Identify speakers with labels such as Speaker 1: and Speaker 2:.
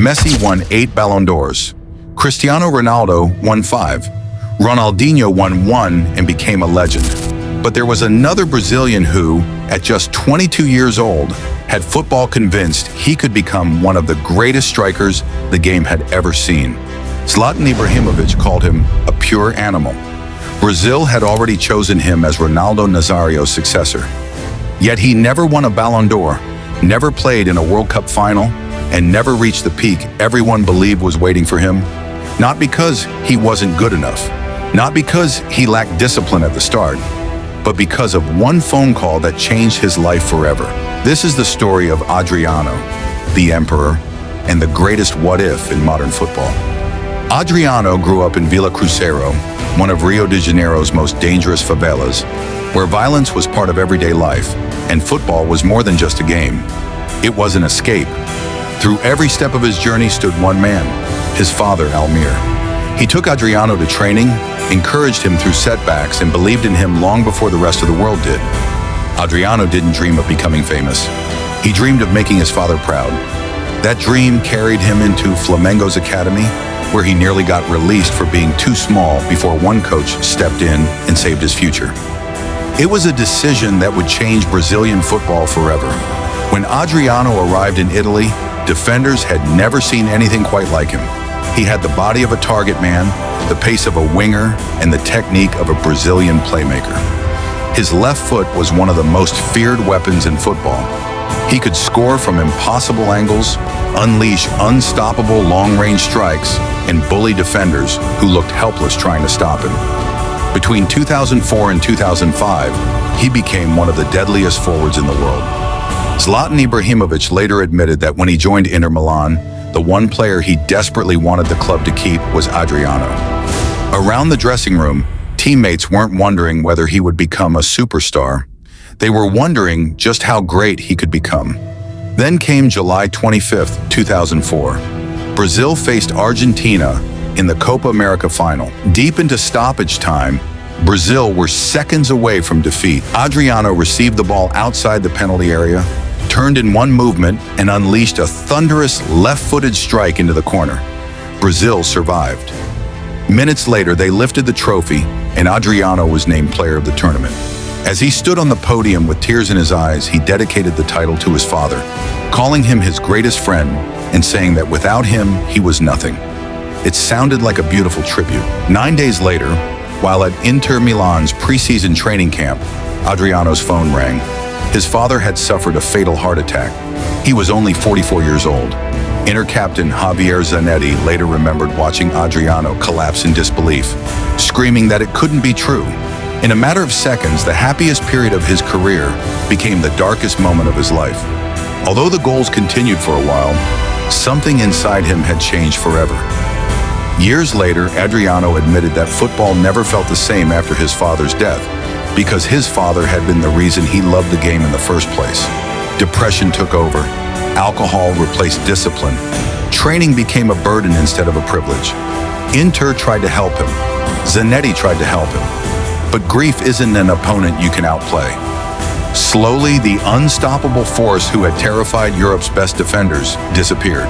Speaker 1: Messi won 8 Ballon d'Ors. Cristiano Ronaldo won 5. Ronaldinho won 1 and became a legend. But there was another Brazilian who, at just 22 years old, had football convinced he could become one of the greatest strikers the game had ever seen. Zlatan Ibrahimovic called him a pure animal. Brazil had already chosen him as Ronaldo Nazario's successor. Yet he never won a Ballon d'Or, never played in a World Cup final, and never reached the peak everyone believed was waiting for him. Not because he wasn't good enough, not because he lacked discipline at the start, but because of one phone call that changed his life forever. This is the story of Adriano, the Emperor, and the greatest what-if in modern football. Adriano grew up in Vila Cruzeiro, one of Rio de Janeiro's most dangerous favelas, where violence was part of everyday life, and football was more than just a game. It was an escape. Through every step of his journey stood one man, his father, Almir. He took Adriano to training, encouraged him through setbacks, and believed in him long before the rest of the world did. Adriano didn't dream of becoming famous. He dreamed of making his father proud. That dream carried him into Flamengo's academy, where he nearly got released for being too small before one coach stepped in and saved his future. It was a decision that would change Brazilian football forever. When Adriano arrived in Italy, defenders had never seen anything quite like him. He had the body of a target man, the pace of a winger, and the technique of a Brazilian playmaker. His left foot was one of the most feared weapons in football. He could score from impossible angles, unleash unstoppable long-range strikes, and bully defenders who looked helpless trying to stop him. Between 2004 and 2005, he became one of the deadliest forwards in the world. Zlatan Ibrahimovic later admitted that when he joined Inter Milan, the one player he desperately wanted the club to keep was Adriano. Around the dressing room, teammates weren't wondering whether he would become a superstar. They were wondering just how great he could become. Then came July 25, 2004. Brazil faced Argentina in the Copa America final. Deep into stoppage time, Brazil were seconds away from defeat. Adriano received the ball outside the penalty area, turned in one movement, and unleashed a thunderous left-footed strike into the corner. Brazil survived. Minutes later, they lifted the trophy, and Adriano was named player of the tournament. As he stood on the podium with tears in his eyes, he dedicated the title to his father, calling him his greatest friend and saying that without him, he was nothing. It sounded like a beautiful tribute. 9 days later, while at Inter Milan's preseason training camp, Adriano's phone rang. His father had suffered a fatal heart attack. He was only 44 years old. Inter captain Javier Zanetti later remembered watching Adriano collapse in disbelief, screaming that it couldn't be true. In a matter of seconds, the happiest period of his career became the darkest moment of his life. Although the goals continued for a while, something inside him had changed forever. Years later, Adriano admitted that football never felt the same after his father's death, because his father had been the reason he loved the game in the first place. Depression took over. Alcohol replaced discipline. Training became a burden instead of a privilege. Inter tried to help him. Zanetti tried to help him. But grief isn't an opponent you can outplay. Slowly, the unstoppable force who had terrified Europe's best defenders disappeared.